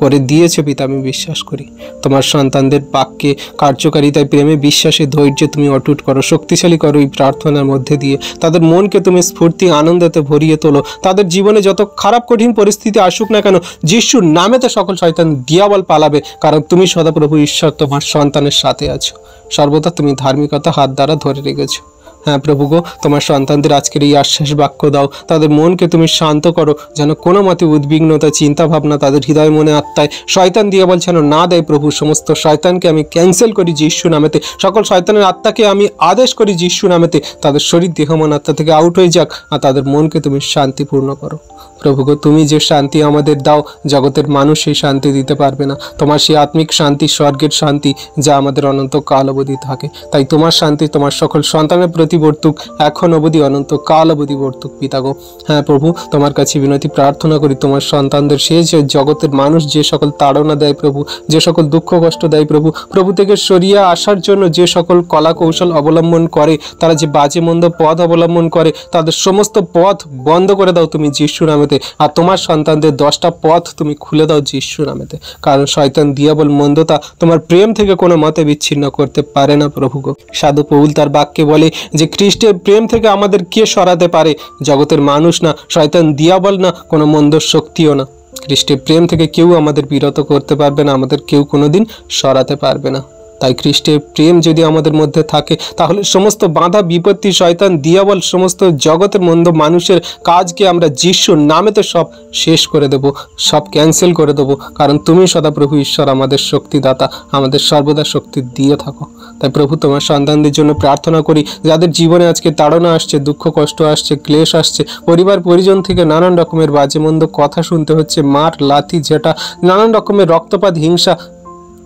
করে দিয়েছো পিতা, আমি বিশ্বাস করি। তোমার সন্তানদের বাক্যে কার্যকারিতায়, প্রেমে, বিশ্বাসে, ধৈর্যে তুমি অটুট করো, শক্তিশালী করো এই প্রার্থনার মধ্যে দিয়ে। তাদের মনকে তুমি স্ফূর্তি, আনন্দতে ভরিয়ে তোলো। তাদের জীবনে যত খারাপ কঠিন পরিস্থিতি আসুক না কেন, যিশুর নামেতে সকল শয়তান দিয়াবল পালাবে, কারণ তুমি সদাপ্রভু ঈশ্বর তোমার সন্তানের সাথে আছো। সর্বদা তুমি ধার্মিকতা হাত দ্বারা ধরে রেখেছো। হ্যাঁ প্রভু গো, তোমার সন্তানদের আজকের এই আশ্বাস বাক্য দাও, তাদের মনকে তুমি শান্ত করো, যেন কোনো মতে উদ্বিগ্নতা, চিন্তা ভাবনা তাদের হৃদয় মনে আত্মায় শয়তান দিয়ে বলছেন না দেয় প্রভু। সমস্ত শয়তানকে আমি ক্যান্সেল করি যিশু নামেতে, সকল শয়তানের আত্মাকে আমি আদেশ করি যিশু নামেতে, তাদের শরীর, দেহ, মন, আত্মা থেকে আউট হয়ে যাক, আর তাদের মনকে তুমি শান্তিপূর্ণ করো। প্রভু গো, তুমি যে শান্তি আমাদের দাও, জগতের মানুষ সেই শান্তি দিতে পারবে না। তোমার সেই আত্মিক শান্তি, স্বর্গের শান্তি, যা আমাদের অনন্ত কাল অবধি থাকে। তাই তোমার শান্তি তোমার সকল সন্তানের প্রতি বর্তুক, এখন অবধি, অনন্ত কাল অবধি বর্তুক পিতা গো। হ্যাঁ প্রভু, তোমার কাছে বিনতি প্রার্থনা করি, তোমার সন্তানদের সে যে জগতের মানুষ যে সকল তাড়না দেয় প্রভু, যে সকল দুঃখ কষ্ট দেয় প্রভু, প্রভু থেকে সরিয়ে আসার জন্য যে সকল কলা কৌশল অবলম্বন করে, তারা যে বাজে মন্দ পথ অবলম্বন করে, তাদের সমস্ত পথ বন্ধ করে দাও তুমি যিশু নামেতে। আর তোমার সন্তানদের 10টা পথ তুমি খুলে দাও যিশু নামেতে, কারণ শয়তান দিয়াবল মন্দতা তোমার প্রেম থেকে কোনো মতে বিচ্ছিন্ন করতে পারে না প্রভু গো। সাধু পৌল তার বাক্যে বলে যে খ্রিস্টের প্রেম থেকে আমাদের কে সরাতে পারে? জগতের মানুষ না, শয়তান দিয়াবল না, কোনো মন্দ শক্তিও না। খ্রিস্টের প্রেম থেকে কেউ আমাদের বিরত করতে পারবে না, আমাদের কেউ কোনোদিন সরাতে পারবে না। তাই খ্রিস্টের প্রেম যদি আমাদের মধ্যে থাকে তাহলে সমস্ত বাধা, বিপত্তি, শয়তান, দিয়াবল, সমস্ত জগতের মন্দ মানুষের কাজকে আমরা যিশুর নামেতে সব শেষ করে দেব, সব ক্যান্সেল করে দেব, কারণ তুমি সদাপ্রভু ঈশ্বর আমাদের শক্তিদাতা, আমাদের সর্বদা শক্তি দিয়ে থাকো। তাই প্রভু তোমার সন্তানদের জন্য প্রার্থনা করি, যাদের জীবনে আজকে তাড়না আসছে, দুঃখ কষ্ট আসছে, ক্লেশ আসছে, পরিবার পরিজন থেকে নানান রকমের বাজে মন্দ কথা শুনতে হচ্ছে, মার, লাথি, যেটা নানান রকমের রক্তপাত, হিংসা,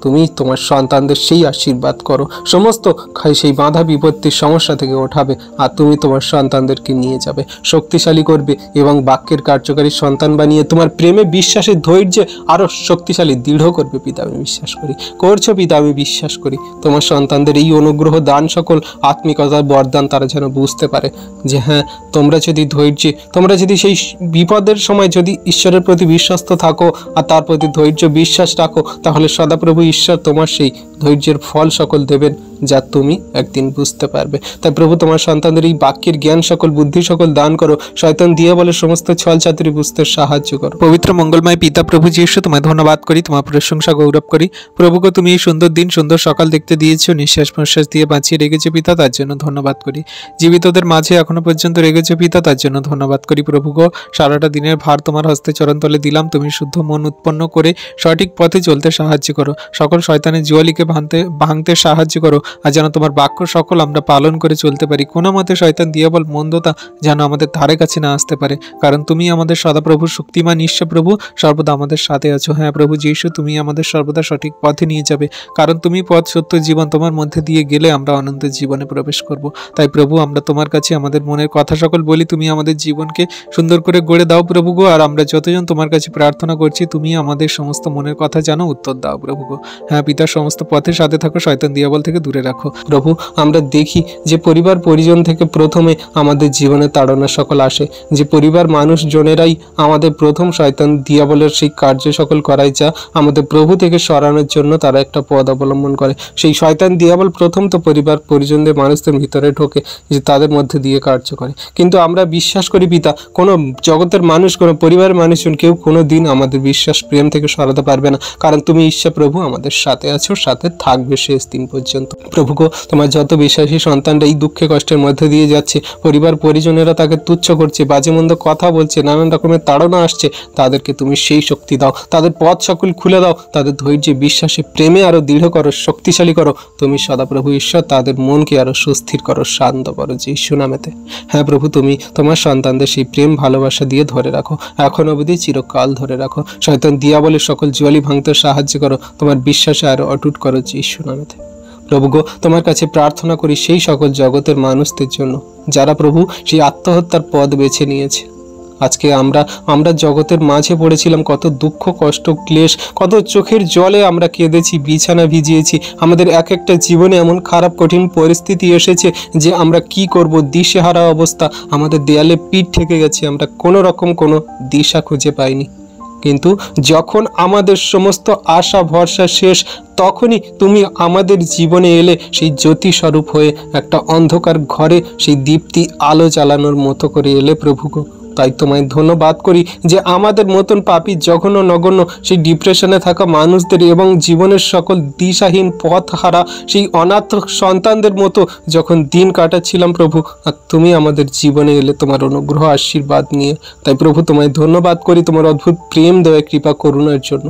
তুমি তোমার সন্তানদের সেই আশীর্বাদ করো, সমস্ত সেই বাধা বিপত্তির সমস্যা থেকে ওঠাবে, আর তুমি তোমার সন্তানদেরকে নিয়ে যাবে, শক্তিশালী করবে এবং বাক্যের কার্যকারী সন্তান বানিয়ে তোমার প্রেমে, বিশ্বাসে, ধৈর্যে আরো শক্তিশালী, দৃঢ় করবে পিতা, আমি বিশ্বাস করি। করছো পিতা, আমি বিশ্বাস করি। তোমার সন্তানদের এই অনুগ্রহ দান, সকল আত্মিকতার বরদান তারা যেন বুঝতে পারে যে হ্যাঁ তোমরা যদি ধৈর্যে, তোমরা যদি সেই বিপদের সময় যদি ঈশ্বরের প্রতি বিশ্বস্ত থাকো আর তার প্রতি ধৈর্য বিশ্বাস রাখো, তাহলে সদাপ্রভু ঈশ্বর তোমার সেই ধৈর্যের ফল সকল দেবেন, যা তুমি একদিন বুঝতে পারবে। তাই প্রভু তোমার সন্তানদের এই বাক্যের জ্ঞান সকল, বুদ্ধি সকল দান করো, শয়তান দিয়ে বলে সমস্ত ছল চাতুরি বুঝতে সাহায্য করো। পবিত্র মঙ্গলময় পিতা প্রভু যীশু, তোমায় ধন্যবাদ করি, তোমার প্রশংসা গৌরব করি। প্রভুকে তুমি এই সুন্দর দিন, সুন্দর সকাল দেখতে দিয়েছো, নিঃশ্বাস প্রশ্বাস দিয়ে বাঁচিয়ে রেখেছো পিতা, তার জন্য ধন্যবাদ করি। জীবিতদের মাঝে এখনো পর্যন্ত রেখেছো পিতা, তার জন্য ধন্যবাদ করি। প্রভুগো, সারাটা দিনের ভার তোমার হস্তে চরণতলে দিলাম, তুমি শুদ্ধ মন উৎপন্ন করে সঠিক পথে চলতে সাহায্য করো, সকল শয়তানের জুয়ালিকে ভাঙতে সাহায্য করো, আর যেন তোমার বাক্য সকল আমরা পালন করে চলতে পারি। কোনো মতে শয়তান দিয়াবল মন্দতা যেন আমাদের ধারে কাছে না আসতে পারে, কারণ তুমি আমাদের সদাপ্রভু, শক্তিমান ঈশ্বর প্রভু, সর্বদা আমাদের সাথে আছো। হ্যাঁ প্রভু যীশু, তুমি আমাদের সর্বদা সঠিক পথে নিয়ে যাবে, কারণ তুমি পথ, সত্য, জীবন, তোমার মধ্যে দিয়ে গেলে আমরা অনন্ত জীবনে প্রবেশ করব। তাই প্রভু, আমরা তোমার কাছে আমাদের মনের কথা সকল বলি, তুমি আমাদের জীবনকে সুন্দর করে গড়ে দাও প্রভু গো। আর আমরা যতজন তোমার কাছে প্রার্থনা করছি, তুমি আমাদের সমস্ত মনের কথা জানো, উত্তর দাও প্রভু গো। হ্যাঁ পিতার সমস্ত পথের সাথে থাকো, শয়তান দিয়াবল থেকে দূরে দূরে রাখো। প্রভু, আমরা দেখি যে পরিবার পরিজন থেকে প্রথমে আমাদের জীবনে তাড়না সকল আসে, যে পরিবার মানুষজনেরাই আমাদের প্রথম শয়তান দিয়াবলের সেই কার্য সকল করায়, যা আমাদের প্রভু থেকে সরানোর জন্য তারা একটা পথ অবলম্বন করে। সেই শয়তান দিয়াবল প্রথম তো পরিবার পরিজনদের মানুষদের ভিতরে ঢোকে, যে তাদের মধ্যে দিয়ে কার্য করে। কিন্তু আমরা বিশ্বাস করি পিতা, কোনো জগতের মানুষ, কোনো পরিবারের মানুষজন কেউ কোনো দিন আমাদের বিশ্বাস প্রেম থেকে সরাতে পারবে না, কারণ তুমি ঈশ্বর প্রভু আমাদের সাথে আছো, সাথে থাকবে শেষ দিন পর্যন্ত। প্রভু গো, তোমার যত বিশ্বাসী সন্তানরা এই দুঃখে কষ্টের মধ্যে দিয়ে যাচ্ছে, পরিবার পরিজনেরা তাকে তুচ্ছ করছে, বাজে মন্দ কথা বলছে, নানান রকমের তাড়না আসছে, তাদেরকে তুমি সেই শক্তি দাও, তাদের পথ সকল খুলে দাও, তাদের ধৈর্যে বিশ্বাসে প্রেমে আরো দৃঢ় করো, শক্তিশালী করো। তুমি সদাপ্রভু ঈশ্বর তাদের মনকে আরো সুস্থির করো, শান্ত করো যিশু নামেতে। হ্যাঁ প্রভু, তুমি তোমার সন্তানদের সেই প্রেম ভালোবাসা দিয়ে ধরে রাখো, এখন অবধি চিরকাল ধরে রাখো। শয়তান দিয়াবলের সকল জুয়ালি ভাঙতে সাহায্য করো, তোমার বিশ্বাসে আরো অটুট করো যিশু নামেতে। প্রভু গো, তোমার কাছে প্রার্থনা করি সেই সকল জগতের মানুষদের জন্য যারা প্রভু সেই আত্মহত্যার পথ বেছে নিয়েছে। আজকে আমরা জগতের মাঝে পড়েছিলাম, কত দুঃখ কষ্ট ক্লেশ, কত চোখের জলে আমরা কেঁদেছি, বিছানা ভিজিয়েছি। আমাদের এক একটা জীবনে এমন খারাপ কঠিন পরিস্থিতি এসেছে যে আমরা কি করব, দিশেহারা অবস্থা, আমাদের দেয়ালে পিঠ ঠেকে গেছে, আমরা কোনো রকম কোনো দিশা খুঁজে পাইনি। কিন্তু যখন আমাদের সমস্ত আশা ভরসা শেষ, তখনই তুমি আমাদের জীবনে এলে, সেই জ্যোতি স্বরূপ হয়ে একটা অন্ধকার ঘরে সেই দীপ্তি আলো জ্বালানোর মতো করে এলে প্রভু গো। তাই তোমায় ধন্যবাদ করি যে আমাদের মতন পাপী জঘন্য নগণ্য সেই ডিপ্রেশনে থাকা মানুষদের এবং জীবনের সকল দিশাহীন পথহারা সেই অনাথ সন্তানদের মতো যখন দিন কাটাচ্ছিলাম প্রভু, আর তুমি আমাদের জীবনে এলে তোমার অনুগ্রহ আশীর্বাদ নিয়ে। তাই প্রভু তোমায় ধন্যবাদ করি তোমার অদ্ভুত প্রেম দয়া কৃপা করুণার জন্য।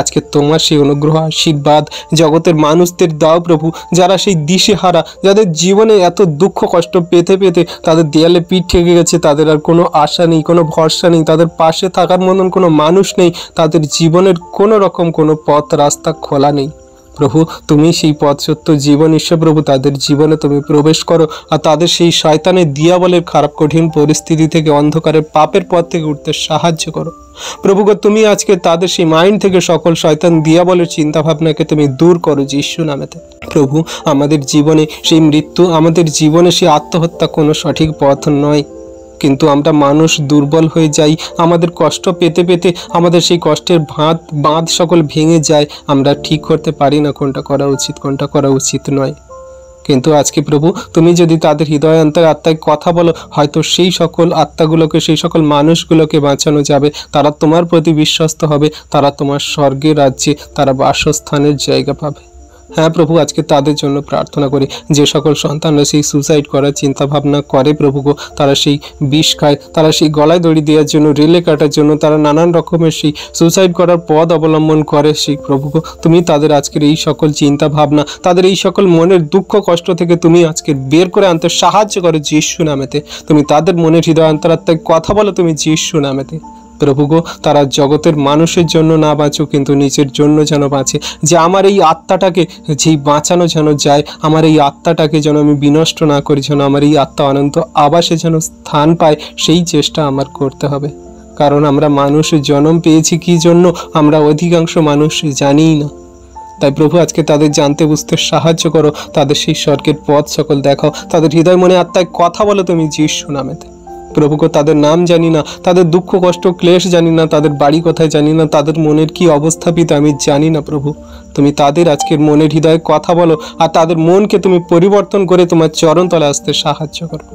আজকে তোমার সেই অনুগ্রহ আশীর্বাদ জগতের মানুষদের দাও প্রভু, যারা সেই দিশেহারা, যাদের জীবনে এত দুঃখ কষ্ট পেতে পেতে তাদের দেয়ালে পিঠ ঠেকে গেছে, তাদের আর কোনো আশা নেই, কোনো ভরসা নেই, তাদের পাশে থাকার মতন কোনো মানুষ নেই, তাদের জীবনের কোনো রকম কোনো পথ রাস্তা খোলা নেই। প্রভু, তুমি সেই পথ সত্য জীবন ঈশ্বর প্রভু, তাদের জীবনে তুমি প্রবেশ করো আর তাদের সেই শয়তানের দিয়াবলের খারাপ কঠিন পরিস্থিতি থেকে, অন্ধকারের পাপের পথ থেকে উঠতে সাহায্য করো প্রভু গো। তুমি আজকে তাদের সেই মাইন্ড থেকে সকল শয়তান দিয়াবলের চিন্তা ভাবনাকে তুমি দূর করো যিশু নামেতে। প্রভু, আমাদের জীবনে সেই মৃত্যু, আমাদের জীবনে সেই আত্মহত্যা কোনো সঠিক পথ নয়, কিন্তু আমরা মানুষ দুর্বল হয়ে যাই, আমাদের কষ্ট পেতে পেতে আমাদের সেই কষ্টের বাঁধ সকল ভেঙে যায়, আমরা ঠিক করতে পারি না কোনটা করা উচিত কোনটা করা উচিত নয়। কিন্তু আজকে প্রভু, তুমি যদি তাদের হৃদয় অন্তরে আত্মায় কথা বলো, হয়তো সেই সকল আত্মাগুলোকে, সেই সকল মানুষগুলোকে বাঁচানো যাবে, তারা তোমার প্রতি বিশ্বস্ত হবে, তারা তোমার স্বর্গের রাজ্যে তারা বাসস্থানের জায়গা পাবে। হ্যাঁ প্রভু, আজকে তাদের জন্য প্রার্থনা করি যে সকল সন্তানরা সেই সুসাইড করার চিন্তা ভাবনা করে প্রভু গো, তারা সেই বিষ খায়, তারা সেই গলায় দড়ি দেওয়ার জন্য, রেলে কাটার জন্য, তারা নানান রকমের সেই সুসাইড করার পথ অবলম্বন করে, সেই প্রভু গো তুমি তাদের আজকের এই সকল চিন্তা ভাবনা, তাদের এই সকল মনের দুঃখ কষ্ট থেকে তুমি আজকে বের করে আনতে সাহায্য করো যিশু নামেতে। তুমি তাদের মনের হৃদয় অন্তরাত্মায় কথা বলো তুমি যিশু নামেতে। প্রভু গো, তারা জগতের মানুষের জন্য না বাঁচুক, কিন্তু নিজের জন্য যেন বাঁচে, যে আমার এই আত্মাটাকে যেই বাঁচানো যেন যায়, আমার এই আত্মাটাকে যেন আমি বিনষ্ট না করি, যেন আমার এই আত্মা অনন্ত আবাসে যেন স্থান পায়, সেই চেষ্টা আমার করতে হবে। কারণ আমরা মানুষ জন্ম পেয়েছি কি জন্য, আমরা অধিকাংশ মানুষ জানিই না। তাই প্রভু, আজকে তাদের জানতে বুঝতে সাহায্য করো, তাদের সেই স্বর্গের পথ সকল দেখাও, তাদের হৃদয় মনে আত্মায় কথা বলো তুমি যিশু নামেতে। প্রভু গো, তাদের নাম জানি না, তাদের দুঃখ কষ্ট ক্লেশ জানি না, তাদের বাড়ি কোথায় জানি না, তাদের মনের কি অবস্থাপিত আমি জানি না প্রভু। তুমি তাদের আজকের মনের হৃদয়ে কথা বলো আর তাদের মনকে তুমি পরিবর্তন করে তোমার চরণতলে আসতে সাহায্য করো।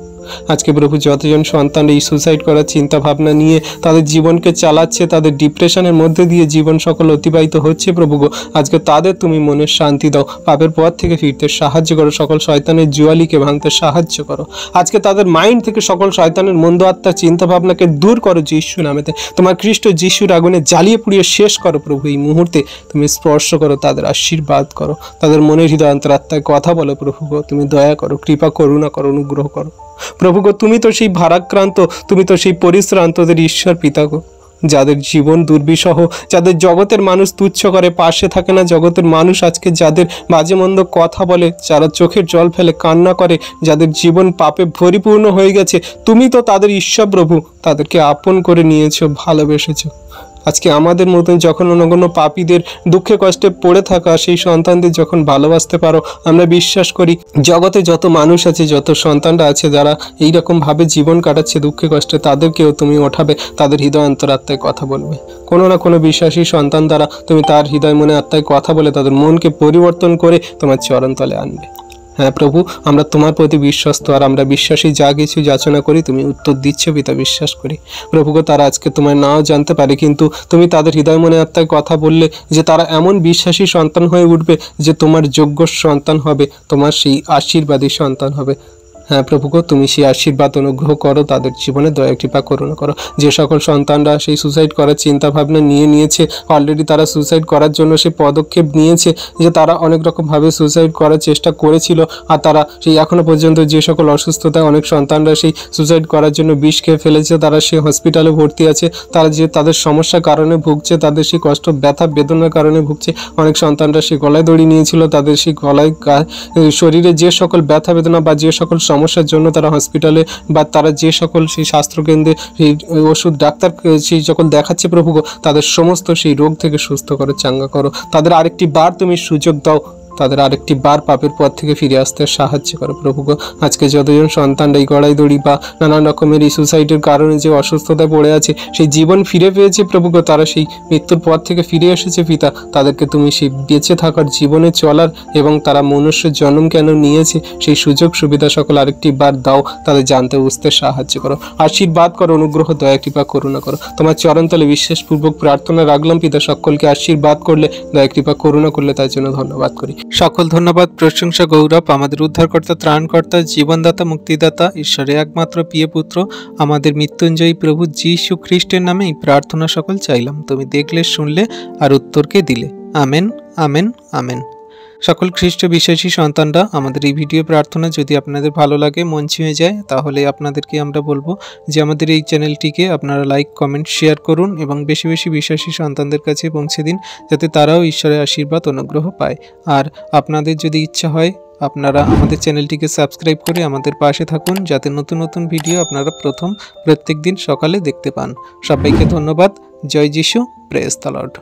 আজকে প্রভু, যতজন সন্তান এই সুসাইড করার চিন্তা ভাবনা নিয়ে তাদের জীবনকে চালাচ্ছে, তাদের ডিপ্রেশনের মধ্যে দিয়ে জীবন সকল অতিবাহিত হচ্ছে প্রভু গো, আজকে তাদের তুমি মনের শান্তি দাও, পাপের পথ থেকে ফিরতে সাহায্য করো, সকল শয়তানের জুয়ালিকে ভাঙতে সাহায্য করো। আজকে তাদের মাইন্ড থেকে সকল শয়তানের মন্দ আত্মার চিন্তা ভাবনাকে দূর করো যিশু নামেতে। তোমার খ্রিস্ট যিশুর আগুনে জ্বালিয়ে পুড়িয়ে শেষ করো প্রভু। এই মুহূর্তে তুমি স্পর্শ করো, তাদের আশীর্বাদ করো, তাদের মনের হৃদয় অন্তরাত্মায় কথা বলো প্রভু গো। তুমি দয়া করো, কৃপা করুণা করো, অনুগ্রহ করো প্রভু গো। তুমি তো সেই ভারাক্রান্ত, তুমি তো সেই পরিশ্রান্তদের ঈশ্বর পিতা গো, যাদের জীবন দুর্বিষহ, যাদের জগতের মানুষ তুচ্ছ করে, পাশে থাকে না জগতের মানুষ, আজকে যাদের বাজে মন্দ কথা বলে, যারা চোখের জল ফেলে কান্না করে, যাদের জীবন পাপে পরিপূর্ণ হয়ে গেছে, তুমি তো তাদের ঈশ্বর প্রভু, তাদেরকে আপন করে নিয়েছো, ভালোবেসেছো। আজকে আমাদের মতন যখন অন্য পাপীদের দুঃখে কষ্টে পড়ে থাকা সেই সন্তানদের যখন ভালোবাসতে পারো, আমরা বিশ্বাস করি জগতে যত মানুষ আছে, যত সন্তানরা আছে যারা এইরকমভাবে জীবন কাটাচ্ছে দুঃখে কষ্টে, তাদেরকেও তুমি ওঠাবে, তাদের হৃদয় অন্তরাত্মায় কথা বলবে। কোনো না কোনো বিশ্বাসী সন্তান দ্বারা তুমি তার হৃদয় মনে আত্মায় কথা বলে তাদের মনকে পরিবর্তন করে তোমার চরণতলে আনবে। হ্যাঁ প্রভু, আমরা তোমার প্রতি বিশ্বস্ত, আর আমরা বিশ্বাসী যা কিছু যাচনা করি তুমি উত্তর দিচ্ছ পিতা, বিশ্বাস করি। প্রভুকে তারা আজকে তোমায় নাও জানতে পারে, কিন্তু তুমি তাদের হৃদয় মনে আত্মায় কথা বললে যে তারা এমন বিশ্বাসী সন্তান হয়ে উঠবে যে তোমার যোগ্য সন্তান হবে, তোমার সেই আশীর্বাদী সন্তান হবে। হ্যাঁ প্রভুকে তুমি সেই আশীর্বাদ অনুগ্রহ করো, তাদের জীবনে দয়া কৃপা করুণা করো। যে সকল সন্তানরা সেই সুসাইড করার চিন্তা ভাবনা নিয়েছে, অলরেডি তারা সুসাইড করার জন্য সেই পদক্ষেপ নিয়েছে, যে তারা অনেক রকমভাবে সুসাইড করার চেষ্টা করেছিল, আর তারা সেই এখনো পর্যন্ত যে সকল অসুস্থতায় অনেক সন্তানরা সেই সুসাইড করার জন্য বিষ খেয়ে ফেলেছে, তারা সেই হসপিটালে ভর্তি আছে, তারা যে তাদের সমস্যার কারণে ভুগছে, তাদের সেই কষ্ট ব্যথা বেদনার কারণে ভুগছে। অনেক সন্তানরা সেই গলায় দড়ি নিয়েছিল, তাদের সেই গলায় শরীরে যে সকল ব্যথা বেদনা বা যে সকল সমস্যার জন্য তারা হসপিটালে বা তারা যে সকল সেই স্বাস্থ্যকেন্দ্রে সেই ওষুধ ডাক্তার সেই সকল দেখাচ্ছে, প্রভু তাদের সমস্ত সেই রোগ থেকে সুস্থ করো, চাঙ্গা করো। তাদের আরেকটি বার তুমি সুযোগ দাও, তাদের আরেকটি বার পাপের পথ থেকে ফিরে আসতে সাহায্য করো প্রভু। আজকে যতজন সন্তানরা এই গড়াই দড়ি বা নানান রকমের এই সুসাইডের কারণে যে অসুস্থতায় পড়ে আছে, সেই জীবন ফিরে পেয়েছে প্রভু, তারা সেই মৃত্যুর পথ থেকে ফিরে এসেছে পিতা, তাদেরকে তুমি সেই বেঁচে থাকার জীবনে চলার এবং তারা মনুষ্যের জন্ম কেন নিয়েছে সেই সুযোগ সুবিধা সকল আরেকটি বার দাও, তাদের জানতে বুঝতে সাহায্য করো, আশীর্বাদ করো, অনুগ্রহ দয়া কৃপা করুণা করো। তোমার চরণতলে বিশ্বাসপূর্বক প্রার্থনা রাখলাম পিতা, সকলকে আশীর্বাদ করলে, দয়া কৃপা করুণা করলে, তার জন্য ধন্যবাদ করি। সকল ধন্যবাদ, প্রশংসা, গৌরব আমাদের উদ্ধারকর্তা, ত্রাণকর্তা, জীবনদাতা, মুক্তিদাতা, ঈশ্বরের একমাত্র প্রিয় পুত্র, আমাদের মৃত্যুঞ্জয়ী প্রভু যীশু খ্রিস্টের নামে এই প্রার্থনা সকল চাইলাম। তুমি দেখলে, শুনলে আর উত্তরকে দিলে। Amen, amen, amen. সকল খ্রিস্ট বিশ্বাসী সন্তানরা, আমাদের এই ভিডিও প্রার্থনা যদি আপনাদের ভালো লাগে, মন ছুঁয়ে যায়, তাহলে আপনাদেরকে আমরা বলবো যে আমাদের এই চ্যানেলটিকে আপনারা লাইক, কমেন্ট, শেয়ার করুন এবং বেশি বেশি বিশ্বাসী সন্তানদের কাছে পৌঁছে দিন, যাতে তারাও ঈশ্বরের আশীর্বাদ অনুগ্রহ পায়। আর আপনাদের যদি ইচ্ছা হয়, আপনারা আমাদের চ্যানেলটিকে সাবস্ক্রাইব করে আমাদের পাশে থাকুন, যাতে নতুন নতুন ভিডিও আপনারা প্রত্যেক দিন সকালে দেখতে পান। সবাইকে ধন্যবাদ। জয় যিশু, প্রেজ দ্য লর্ড।